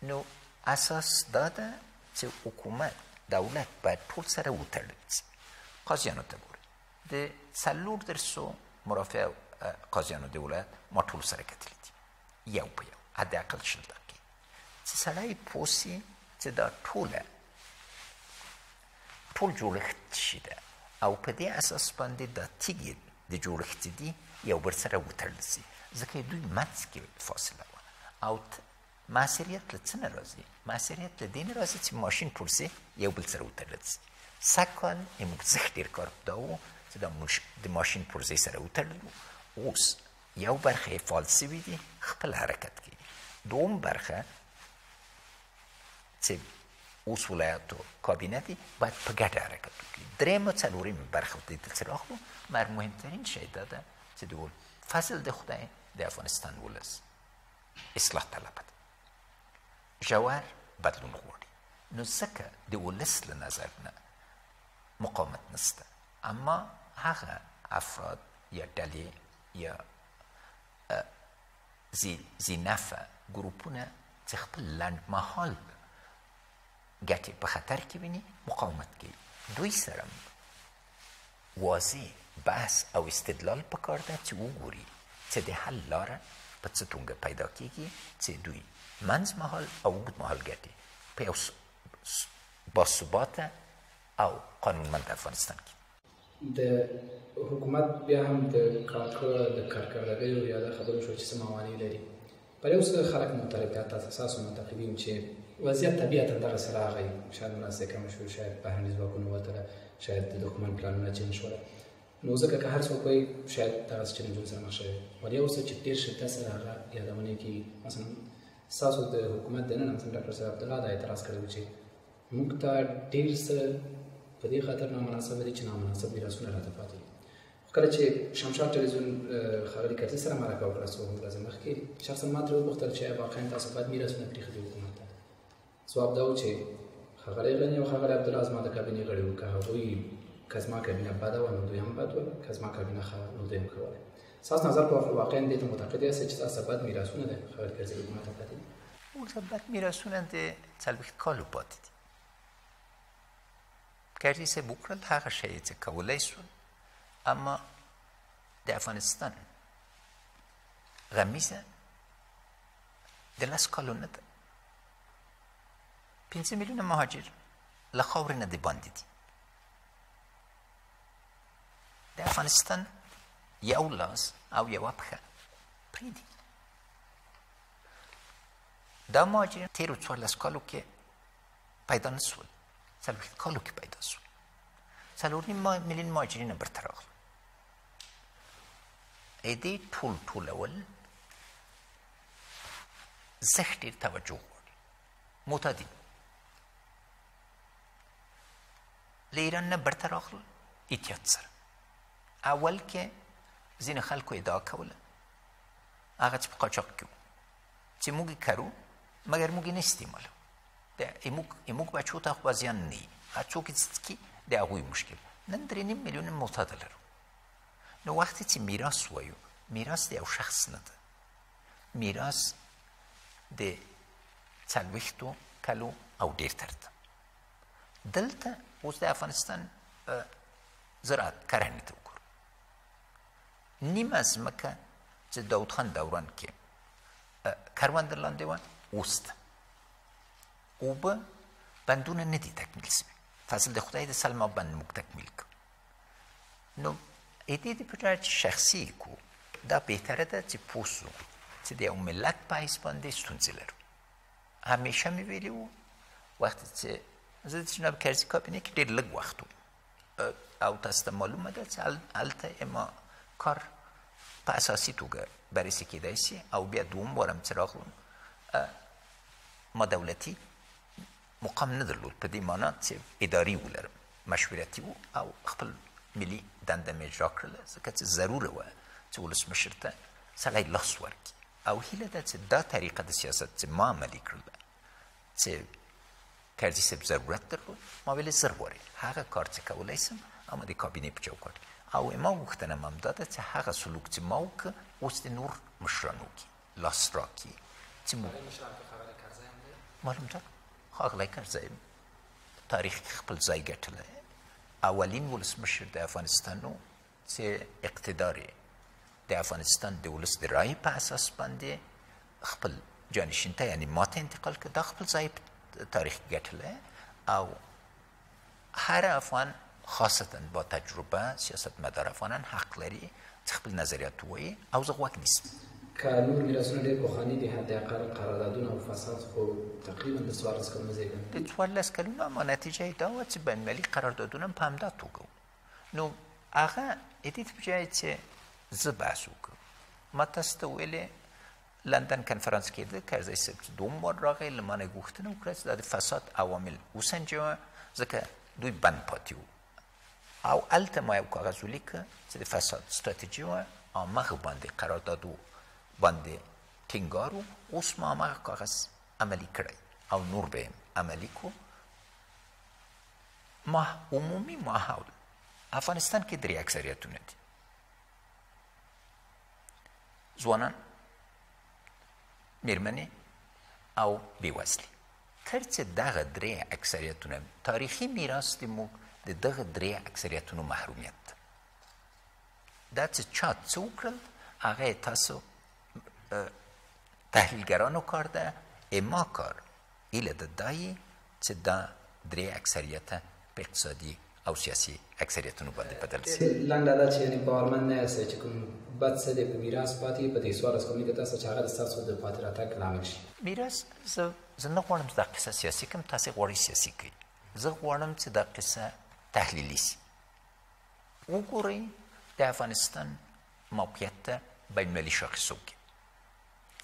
نو اساس دا ده چې حکومت دولت باید ټول سره وتړل شي. قاضیانو ته ګورئ، د 400 مرافع قاضیانو د ولایت ما ټول سره کتلي دي، یو په یو، حداقل 20 دقیقې، چې سړی پوه سي چې دا ټول جوړښت شي ده او په دې اساس باندې دا تیږې د جوړښت دي یو بل سره وتړل شي. ځکه دوی منځ کې فاصله وه. او معصریت له څه نه راځي؟ معصریت له دې نه راځي چې ماشین پرسې یو بل سره وتړل شي. سږ کال موږ زښت ډېر کار دا و چې د ماشین پرزې سره وتړل. اوس یو برخه یې فعال سوي دي، خپل حرکت کوي. دوم برخه چې اوس ولایتو کابینه دي باید په ګډه حرکت وکړي. درېیمه څلورمه برخه دې ته چې راغلو، مهمترین شی دا ده چې د فضل د خدای د افغانستان ولس اصلاح طلب ده، ژور بدلون غواړي. نو ځکه د ولس له نظر نه مقاومت نسته، اما هغه افراد یا ډلې یا زینفه ګروپونه چې خپل لنډمهال ګټې په خطر کې ویني مقاومت کوي. دوی سره واضح بحث او استدلال پکار ده چې وګوري چې د حل لاره په څه توګه پیدا کیږي چې دوی منځ مهال او اوږد مهال ګټې په یو باثباته او قانونمند افغانستان کې. د حکومت بیا هم د کارکردګیو یا د خبرو شو چې څه موانع لري. پر یو څه خلک معترضات اساسا معتقدین چې وضعیت طبیعتا دغسې راغی، شاید مناسبه کمه شو، شاید بهرني ځواکونه ووتله، شاید د دښمن پلانونه چینج شول، نو ځکه که هر څوک وایي شاید دغسې چیلنجونو سره مخ شوی. ولی یو څه چې ډېر شدت سره هغه یادونه کېږي. مثلا ستاسو د حکومت دننه مثلا ډاکټر صاحب عبدالله دا اعتراض کړی و چې موږ ته ډېر څه په دې خاطر نامناسبه دي چې نامناسب میراثونه راته پاتې دي. خو کله چې شمشاد ټلویزیون ښاغلي کرزي سره مرکه وکړه څو ورځې مخکې، شخصا ما ترې وپوښتل چې واقعا تاسو باید میراثونه پرېښي حکومت ته. ځواب دا و چې ښاغلی غني او ښاغلی عبدالله زما د کابینې غړي وو، که هغوی که زما کابینه بده وه نو دوی هم بد وه، که زما کابینه ښه وه نو دوی هم ښه وه. ستاسو نظر په واقعا دې ته معتقد یاستئ چې تاسو بد میراثونه د ښاغلي کرزي حکومت ته پاتې دي؟ موږ ته بد میراثونه د 40 کالو پاتې دي. کرزي صاحب وکړل هغه شی چې کولی سول، اما د افغانستان غمیزه د 10 کالو نه ده. 5 میلیونه مهاجر له خاورې نه د باندې دي. د افغانستان یو لاس او یوه پښه پرېږدي. دا مهاجرین تېرو 14 کالو کې پیدا نه سول، 40 کالو کې پیدا سول. 4.5 میلیون مهاجرین برته راغلل. دې ټولول زښت ډېر توجه غواړي. معتادین له ایران نه برته راغلل احتیاط سره. اول کې ځینې خلکو ادعا کوله هغه چې په قاچاق کې وو چې موږ یې کرو مګر موږ یې نه استعمالوو. زموږ بچو ته خو زیان نه وي، هر څوک یې څکي د هغوی مشکل. نن 3.5 میلیونه معتاده لرو. نو وقتی چې میراث وایو، میراث د یو شخص نه ده، میراث د 40 کلو او ډېر تر ده. دلته اوس د افغانستان زراعت کرهنې ته وګورو. نیمه ځمکه چې داود خان دوران کې کرونده لاندې وه اوس ده. اوبه بندونه نه دي تکمیل شوي. فصل د خدای د سلما بند موږ تکمیل کړو. نو دې د په چې شخصي کو دا بهتره ده چې پوه سو چې د یو ملت په حیث باندې ستونزې لرو. همیشه مې ویلي وو وقتی چې زه د جناب کرزي کابینې کې ډېر لږ وخت او تاسو ته معلومه ده چې هلته ما کار په اساسي توګه بررسي کېدای شي. او بیا دوم وارم چې راغلم ما دولتي مقام نه درلود، په دې معنا چې اداري ولرم، مشورتي و او خپل ملي دنده مې اجرا کړله، ځکه چې ضروره وه چې ولسمشر ته سړی لاس ورکړي. او هیله ده چې دا طریقه د سیاست چې ما عملي کړله چې کرزي صاحب ضرورت درلود، ما ویلې زر وارې هغه کار چې کولی سم اما د کابینې په چوکاټ کې. او ما غوښتنه م هم دا ده چې هغه سلوک چې ما وکړه اوس د نور مشران وکړي، لاس راکړي چې موږ معلوم ده ښاغلی کرزی تاریخ کې خپل ځای ګټلی. اولین ولسمشر د افغانستان و چې اقتدار د افغانستان د ولس د رایې په اساس باندې خپل جانشین ته یعنې ما ته انتقال کړ. دا خپل ځای په تاریخ کې ګټلی. او هر افغان خاصتا با تجربه سیاستمدار افغانان حق لري چې خپل نظریات ووایي او زه غوږ نیسم. که نور میراثونه ډېر پخواني دي، حداقل قراردادونه او فساد خو تقریبا د 14 کلونو زېږنده د 14 کلونو. اما نتیجه یې دا وه چې بینالمللي قراردادونه هم په همدا توګه وو. نو هغه دې ته په جای چې زه بحث وکړم، ما تاسو ته ویلې لندن کنفرانس کېده، کرزی صاحب چې دوم وار راغی له ما نه یې غوښتنه وکړه چې دا د فساد عوامل وسنجوه، ځکه دوی بند پاتې وو. او هلته ما یو کاغذ ولیکه چې د فساد ستراتیژي وه، هماغه باندې قراردادو باندې ټینګار و. اوس ما هماغه کاغذ عملي کړی او نور به یې عملي کو. عمومي ماحول افغانستان کې درې اکثریتونه دي، ځوانان، میرمنې او بېوزلي. تر څه دغه درې اکثریتونه تاریخي میراث د موږ د دغه درې اکثریتونو محرومیت ده. دا چې چا څه وکړل هغه تاسو تحلیلګرانو کار ده، اما کار ایله د دایي چې دا درې اکثریته په اقتصادي او سیاسي اکثریتونو باندې بدل شي. لنډه دا چې یعنې باورمند نه یاستئ چې کوم بد څه دی په میراث پاتې په دې څوارلس کلونو کې تاسو چې هغه د ستاسو د پاتې راتګ لامل شي. میراث زه نه غواړم چې دا قصه سیاسي کړم، تاسې غواړئ سیاسي کړئ. زه غواړم چې دا قصه تحلیلي سي. وګورئ د افغانستان موقعیت ته بین المللي شاخصو کې،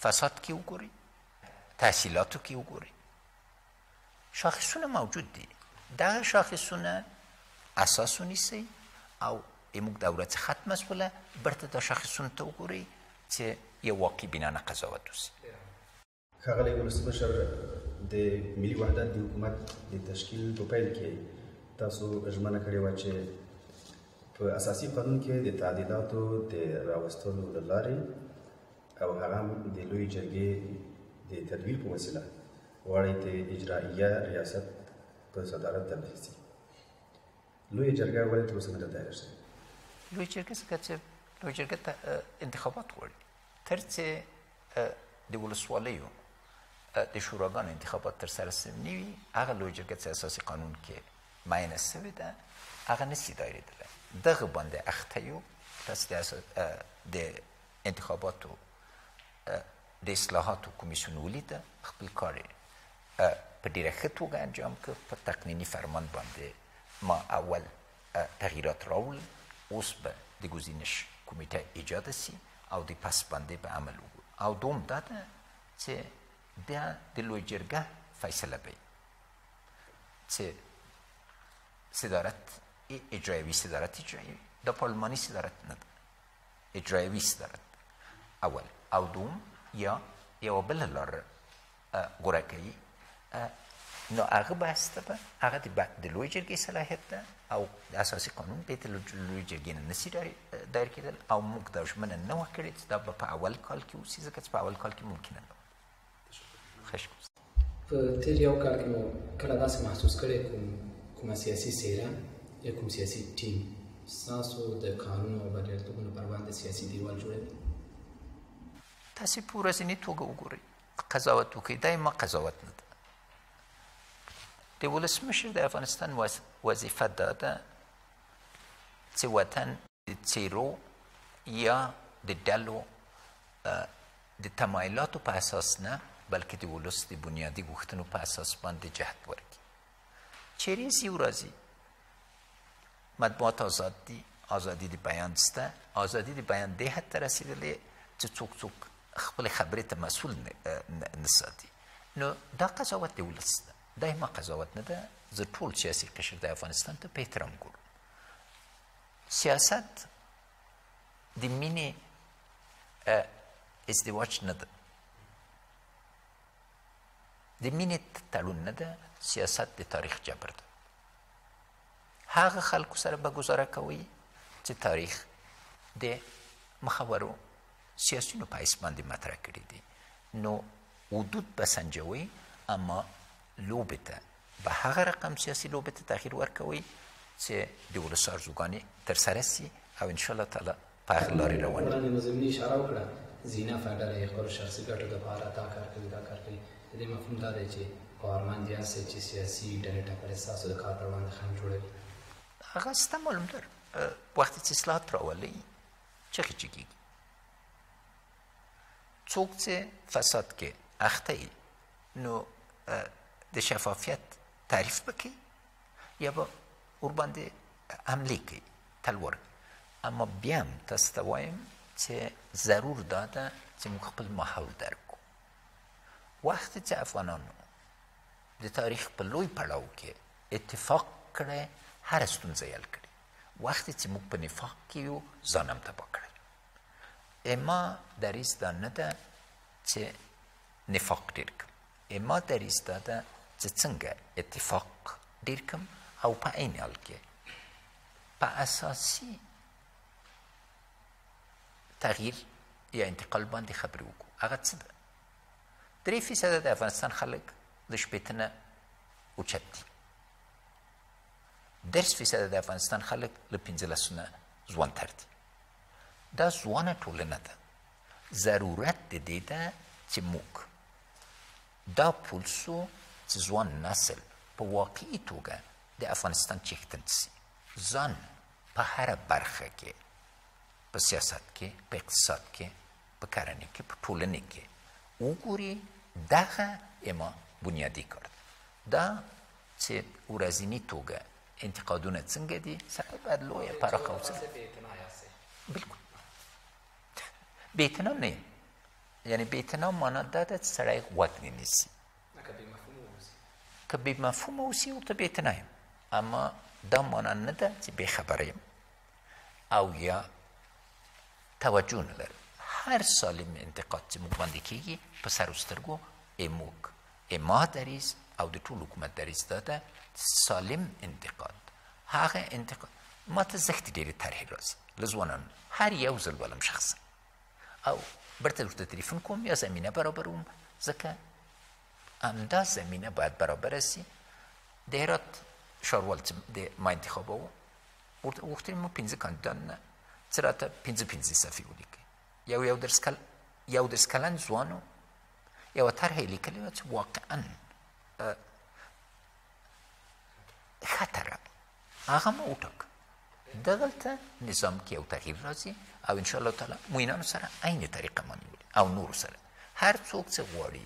فساد کې وګورئ، تحصیلاتو کې وګورئ، شاخصونه موجود دي. دغه شاخصونه اساس ونیسئ او موږ دوره چې ختمه شوله برته دا شاخصونو ته وګورئ چې یو واقعي بینانه قضاوت وسي. ښاغلی ولسمشر، د ملي وحدت د حکومت د تشکیل په پیل کې تاسو ژمنه کړې وه چې په اساسي قانون کې د تعدیلاتو د راوستلو له لارې او هغه هم د لویې جرګې د تدویر په وسیله غواړئ د اجرائیه ریاست په صدارت تبدیل شي. لویه جرګه ولې تر اوسه نه ده تیاره شوې؟ لویه جرګه څنګه چې لویه جرګه ته انتخابات غواړي، تر څه د ولسوالیو د شوراګانو انتخابات ترسره سوي نه وي، هغه لویه جرګه چې اساسي قانون کې معینه سوې ده هغه نشي دایرېدلی. دغه باندې اخته یو. تاسو د انتخاباتو د اصلاحاتو کمیسیون ولیده، خپل کار په ډېره ښه توګه انجام کړ. په تقنیني فرمان باندې ما اول تغییرات راوړل، اوس به د ګزینش کمیټه ایجاد سي او د پس باندې به عمل وکړو. او دوم دا ده چې بیا د لویې جرګه فیصله به چې صدارت اجرایوي صدارت اجرایوي، دا پارلماني صدارت نه ده، اجرایوي صدارت اول. او دوم یا یوه بله لار غوره کوي، نو هغه بحث ته به هغه د لویې جرګې صلاحیت ده او د اساسي قانون به د لویې جرګې نه نسي دایر کېدل. او موږ دا ژمنه نه وه کړې چې دا به په اول کال کې وسي، ځکه چې په اول کال کې ممکنه نه وه. په تېر یو کال کې مو کله داسې محسوس کړی کومه سیاسي څېره یا کوم سیاسي ټیم ستاسو د کارونو او بریالیتوبونو پر وړاندې سیاسي دیوال جوړوي؟ تاسې په ورځني توګه وګورئ، قضاوت وکړئ. دا ما قضاوت نه ده. د ولسمشر د افغانستان وظیفه دا ده چې وطن د څېرو یا د ډلو د تمایلاتو په اساس نه، بلکې د ولس د بنیادي غوښتنو په اساس باندې جهت ورکړي. چیرې ځي ورځي مطبوعات آزاد دي، ازادي د بیان شته، ازادي د بیان دې حد ته رسېدلې چې څوک خپلې خبرې ته مسؤل نه ساتي. نو دا قضاوت د ولس ده، دا ما قضاوت نه ده. زه ټول سیاسي قشر د افغانستان ته په احترام ګورم. سیاست د مینې ازدواج نه ده، د مینې تړون نه ده. سیاست د تاریخ جبر ده. هغه خلکو سره به ګزاره کوئ چې تاریخ د مخورو سیاسیونو په حیث باندې مطرح کړي دي. نو حدود به سنجوئ، اما لوبې ته به هغه رقم سیاسي لوبې ته تغییر ورکوئ چې د ولس ارزوګانې ترسره سي او انشاءالله تعالی په هغه لارې روان وړاندې مزمني اشاره وکړه زینف ډلې خپلو شخصي ګټو دپاره دا کار کوي دا کار کوي. د دې مفهوم دا دی چې باورمند یاستئ چې سیاسي ډلې ټکرې ستاسو د کار پر وړاندې خنډ جوړوي؟ هغه سته معلوم در وقتی چې اصلاحات راولئ چغې چغېږي. څوک چې فساد کې اخته یي نو د شفافیت تعریف بکړي یا به ورباندې حملې کوي تلور. اما بیا هم تاسو ته وایم چې ضرور دا ده چې موږ خپل ماحول درک کړو. وخت چې افغانانو د تاریخ په لوی پړاو کې اتفاق کړی، هره ستونزه یې حل کړې. وخت چې موږ په نفاق کې یو، ځان هم تباه کړی. اما دریځ دا نه ده چې نفاق ډېر کړم، اما دریځ دا ده چې څنګه اتفاق ډېر کړم او په عین حال کې په اساسي تغییر یا انتقال باندې خبرې وکړو. هغه څه ده؟ 3% د افغانستان خلک د شپېته نه اوچت دي. 10% د افغانستان خلک له 15 نه ځوانتر دي. دا ځوانه ټولنه ده. ضرورت د دې ده چې موږ دا پولسو چې ځوان نسل په واقعي توګه د افغانستان چیښتن سي، ځان په هره برخه کې، په سیاست کې، په اقتصاد کې، په کرنې کې، په ټولنې کې وګوري. دغه اما بنیادي کار ده. دا چې ورځني توګه انتقادونه څنګه دي، سره باید لویه پراخه اوسه. بلکل بېاعتنا نه یم. یعنې بېاعتنا معنا دا ده چې سړی غوږ نه نیسي. که بې مفهومه اوسي ورته بېاعتنا یم، اما دا معنا نه ده چې بېخبره یم او یا توجه نه لرم. هر سالم انتقاد چې موږ باندې کېږي په سر و سترګو ما دریځ او د ټول حکومت دریځ دا ده سالم انتقاد. هغه انتقاد ما ته زښتې ډېرې طرحې راځي له ځوانانو، هر یو ځل ولم شخصا او برته ورته تلیفون کوم یا زمینه برابروم، ځکه همدا زمینه باید برابره سي. د هرات ښاروال چې ما انتخابوو ورته غوښتل مو 15 کاندیدان نه څه راته 15 صفحې ولیکئ. یو 10 کلن ځوانو یوه طرحه یې لیکلې وه چې واقعا ښه طرحه هغه مو وټاکه. دغلته نظام کې یو تغییر راځي او انشاءالله تعالی موینانو سره عین طریقه ما نیولې او نورو سره. هر څوک چې غواړي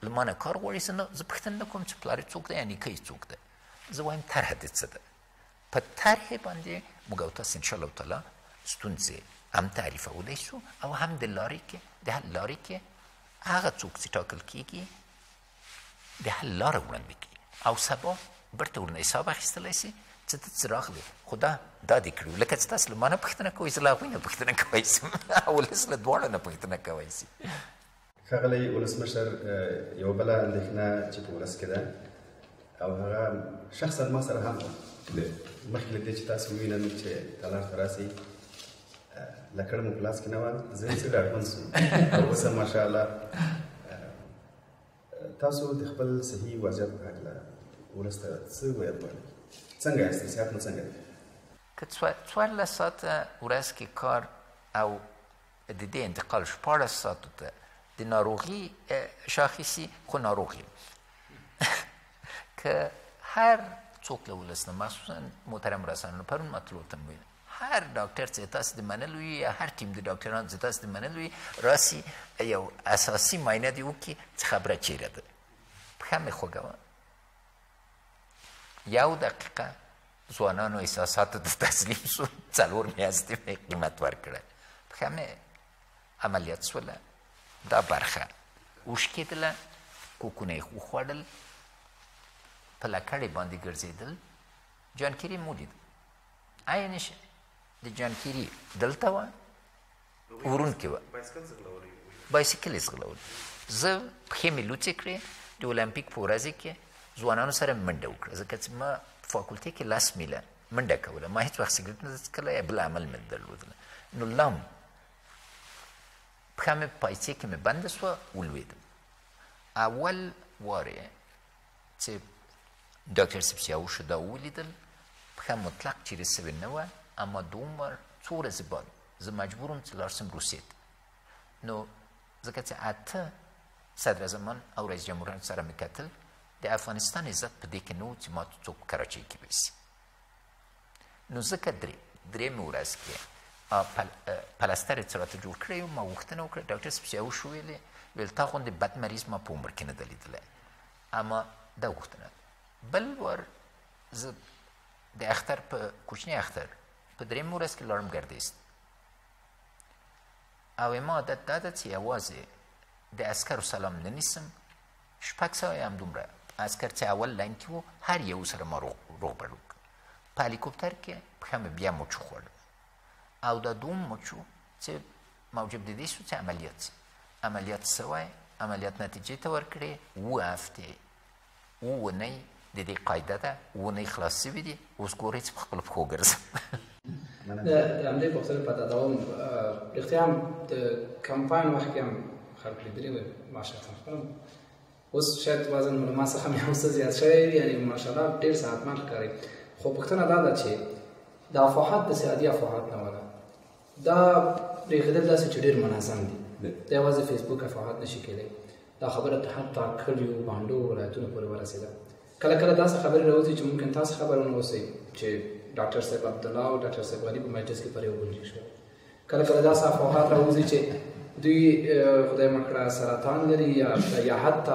له ما نه کار غواړي، زه پوښتنه نه کوم چې پلار یې څوک ده یا نیکه یې څوک ده. زه وایم طرحه دې څه ده. په طرحې باندې موږ او تاسو انشاءالله تعالی ستونزې هم تعریفولی شو او هم د حل لارې کې هغه څوک چې ټاکل کېږي د حل لاره وړاندې کړي او سبا برته ورنه حساب اخیستلی سي چې ته څه راغلی، خو دا دې کړي. لکه چې تاسو له ما نه پوښتنه کوئ، زه له هغوی نه پوښتنه کوی سم او ولس له دواړو نه پوښتنه کوی سي. ښاغلی ولسمشر، یوه بله اندېښنه چې په ولس کې ده او هغه شخصا ما سره هم مخکې له دې چې تاسو ووینم چې تالار ته راسئ لکړه مو په لاس کې نه وه، زه څه ډاډمن سوم او اوس هم ماشاءالله تاسو د خپل صحي وضعیت په هکله ولس ته څه ویل غواړئ؟ څنګه یاستئ؟ صحت مو څنګه دی؟ که 14 ساعته ورځ کې کار او د دې انتقال 14 ساعتو ته د ناروغي شاخصي، خو ناروغ یم. که هر څوک له ولس نه، مخصوصا محترم رسنیو، پرون ما تلو ته ویل هر ډاکټر چې تاسو د منلو وي یا هر ټیم د ډاکټرانو چې تاسو د منلو وي راسي یو اساسي معاینه دې وکړي چې خبره چیرې ده. پښه مې خوږه وه، یو دقیقه ځوانانو احساساتو ته تسلیم شو، 4 میاشتې مې قیمت ورکړی. پښه مې عملیات شوله، دا برخه وشکېدله، کوکونه یې وخوړل، په لکړې باندې ګرځېدل. جانکیري مو لید، عینش د جانکیري دلته وه، ورونکې وه، بایسکل یې ځغلول. زه پښې مې لوڅې کړې، د اولمپیک په ورځې کې ځوانانو سره منډه وکړه، ځکه چې ما په فاکولټې کې 10 میله منډه کوله. ما هېڅ وخت سګرټ نه څښلی یا بل عمل مې درلودله. نو لام پښه مې په پایڅې کې مې بنده سوه، ولوېدم. اول وار یې چې ډاکټر صاحب سیاوشو دا ولیدل، پښه مطلق چیرې سوې نه وه، اما دوم وار 2 ورځې بعد زه مجبور وم چې لاړ شم روسیې ته. نو ځکه چې 8 صدراعظمان او رئیس جمهوران سره مې کتل، د افغانستان عزت په دې کې نه و چې ما ته څوک کراچۍ کې ویسي. نو ځکه درېیمې ورځ کې پلستر یې څه راته جوړ کړی و، ما غوښتنه وکړه، ډاکټر صاحب سیاوش ویلې ویل تا غوندې بد مریض ما په عمر کې نه ده لیدلی، اما دا غوښتنه. بل وار زه د اختر په کوچني اختر په 3مې ورځ کې لاړم ګردیست او ما عادت دا ده چې یوازې د عسکرو سلام نه نیسم. 6 سوه هم دومره عسکر چې اول لاین کې وو، هر یو سره ما روغبړ وکړ. په هلیکوپټر کې پښه مې بیا مچو خوړل او دا دوم مچو چې موجب د دې شو چې عملیات شي. عملیات سوی، عملیات نتیجې ته ورکړې 7 هفتې 7 اونۍ د دې قاعده ده ونې خلاص شوي دي اوس ګورئ چې په خپلو پښو ګرځم د همدې پوښتنې په دوام رښتیا هم د کمپاین وخت کې هم خلک لیدلي وي ماشاءالله اوس شاید وزن له ما څخه مې هم څه زیات شوی یعنی ماشاءالله ډېر صحتمند ښکاري خو پوښتنه دا ده چې د افواهات داسې عادي افواهات نه وله دا پرېښودل داسې چې ډېر منظم دي دا یوازې فیسبوک افواهات نشي کېدی دا خبره حتی کلیو بانډو ولایتونو پورې ورسېده کله کله داسې خبرې راوځي چې ممکن تاسو خبر ونه اوسئ چې ډاکټر صاحب عبدالله او ډاکټر صاحب غني په مجلس کې پر یو بل شو کله کله داسې افواهات راوځي چې دوی خدای مه کړه سرطان لري یا حتی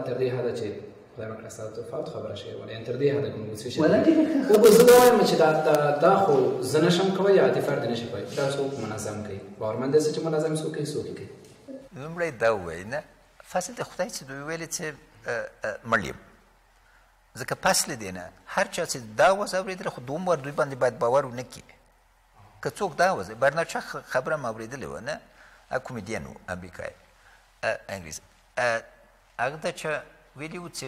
تر دې حده چې خدای مه کړه سرطان وفات خبره شوې وله یعنې تر دې حده کوم څه شي خو به زه دا وایم چې دا خو زه نشم کوی یا عادي فرد نشي کوی دا څوک منظم کوي باورمند دی چې منظم څوک کوي څوک کوي لومړی دا ووایي نه فصل د خدای چې دوی ویلې چې مړ یم ځکه پس له دې نه هر چا چې دا وز اورېدله خو دومره دوی باندې باید باور ونه کړي که څوک دا وز برناچه خبره مې اورېدلې وه نه کومیډین و امریکایي انګلیس هغه دا چې ویلي و چې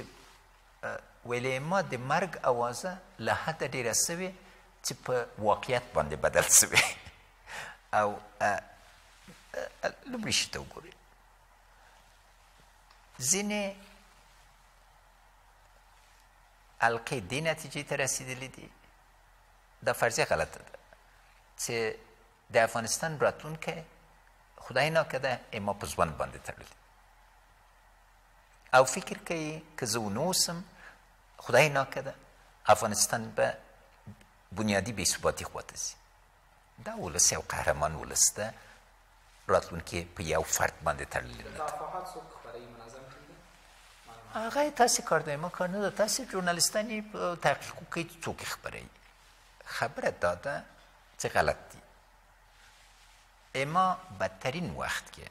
ویلې ما د مرګ اوازه له حده ډېره سوې چې په واقعیت باندې بدل سوې او لومړي شي ته وګورئ ځینې حلقې دې نتیجې ته رسېدلي دي دا فرضیه غلطه ده چې د افغانستان راتلونکی خدای ناکده اما په ځوان باندې تړلی او فکر کوي که زه ونه اوسم خدای ناکده افغانستان به بنیادي بې ثباتي خواته ځي دا ولس یو قهرمان ولس ده راتلونکی په یو فرد باندې تړلی نه ده هغه یې تاسې کار دی ما کار نه ده تاسې ژورنالستان یې تحقیق وکړئ څوک یې خپروي خبره دا ده چې غلط دي اما بدترین وخت کې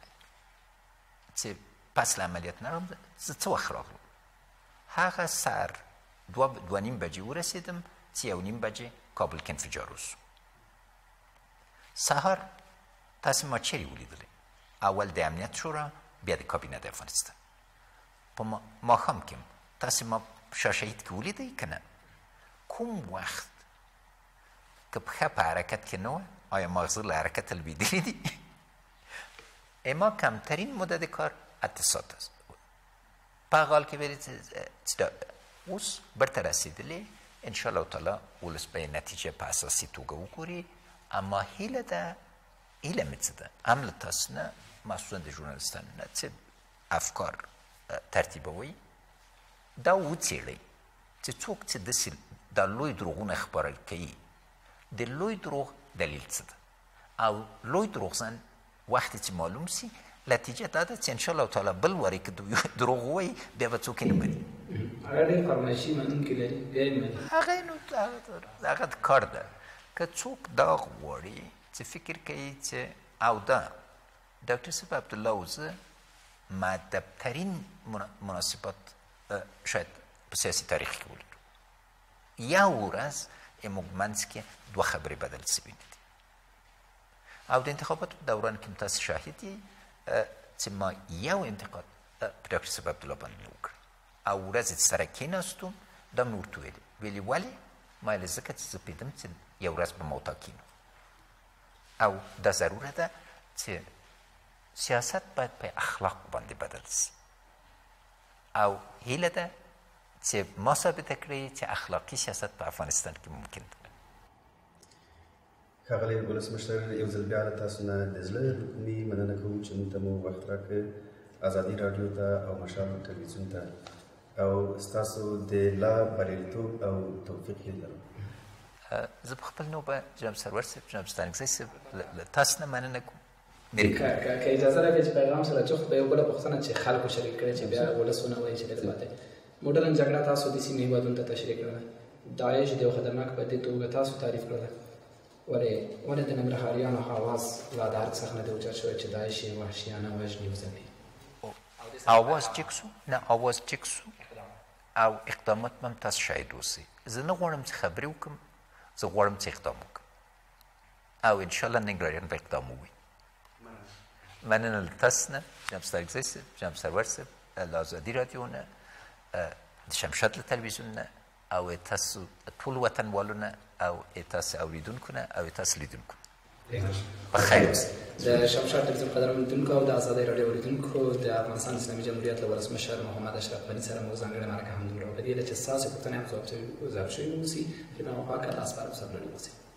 چې پس له عملیات نه راغلم زه څه وخت راغلم هغه سهار 2:30 بجې ورسېدم چې 1:30 بجې کابل کې انفجار وسو سهار تاسې ما چیرې ولیدلی اول د امنیت شورا بیا د کابینه د افغانستان په ماښام کې تاسې ما شاشهید کې ولیدئ که نه کوم وخت که پښه په حرکت کې نه وه آیا مغزه له حرکته لوېدلي دي اما کمترین موده د کار 8 ساعت است په هغه حال کې ویلې چې اوس برته رسېدلې انشاءالله تعالی ولس به یې نتیجه په اساسي توګه وګوري اما هیله ده هیله مې څه ده هم له تاسو نه مخصوصا د ژورنالستانو نه چې افکار ترتیبوي دا وڅېړئ چې څوک چې داسې دا لوی دروغونه خپاره کوي د لوی دروغ دلیل څه ده او لوی دروغزن وقتی چې معلوم سي نتیجه دا ده چې انشاءالله تعالی بل وارې که دروغ ووایي بیا به څوک یې نه مني هغه ډېر فرمایشي منونکي لري بیا یې مني هغه کار ده که څوک دا غواړي چې فکر کوي چې او دا ډاکټر صاحب عبدالله وزه مؤدبترین مناسبات شاید په سیاسي تاریخ کې ولیدو یو ورځ موږ منځ کې دوه خبرې بدل سوي نه دي او د انتخاباتو په دوران کې تاسو شاهد یې چې ما یو انتقاد په ډاکټر صاحب عبدالله باندې نه وکړ او ورځ چې سره کېناستو دا مې ورته ویلي ولې ما یې ځکه چې زه پوهېدم چې یو ورځ به ما وټاکینو او دا ضروره ده چې سیاست باید په اخلاق باندې بدل شي او هیله ده چې ما ثابته کړئ چې اخلاقي سیاست په افغانستان کې ممکن ده ښاغلی ولسمشر یو ځل بیا له تاسو نه د زړه روحي مننه کوو چې موږ ته مو وخت راکړ ازادي راډیو ته او مشال ټلویزیون ته او ستاسو د لا بریالیتوب او توفیق هیله لرم زه په خپل نوبه جناب سرور صاحب جناب ستانکزی صاحب له تاسو نه مننه کوم که اجازه راکړئ چې پیغام سره جفت به یو بله پوښتنه چې خلکو شریک کړې چې بیا ولس ونه وایي چې ډېر بد دی موډرن جګړه تاسو د سیمې هېوادونو ته تشریح کړله داعش د یو خطرناک بدې توګه تاسو تعریف کړله ولې د ننګرهاریانو آواز لا د هر څخه نه دی اوچت شوی چې داعش یې وحشیانه وژني وځپي آواز ټیک سو نه آواز ټیک سو او اقدامات به هم تاسو شاهد اوسئ زه نه غواړم چې خبرې وکړم زه غواړم چې اقدام وکړم او انشاءالله ننګرهاریان به اقدام ووایي مننه له تاسو نه جناب ستانکزی صاحب جناب سرور صاحب له ازادي راډیو نه د شمشاد له تلویزیون نه او تاسو ټول وطنوالونه او تاسو اوریدونکو نه او تاسو لیدونکو په خیر د شمشاد تلویزیون قدرمن لیدونکو او د آزادۍ راډیو اوریدونکو د افغانستان اسلامي جمهوریت له ولسمشر محمد اشرف غني سره مو ځانګړې مرکه همدومره په دې ده چې ستاسو پوښتنې هم ځواب شوي واوسي خدمت پاک الله سپارم صبر ولرئ.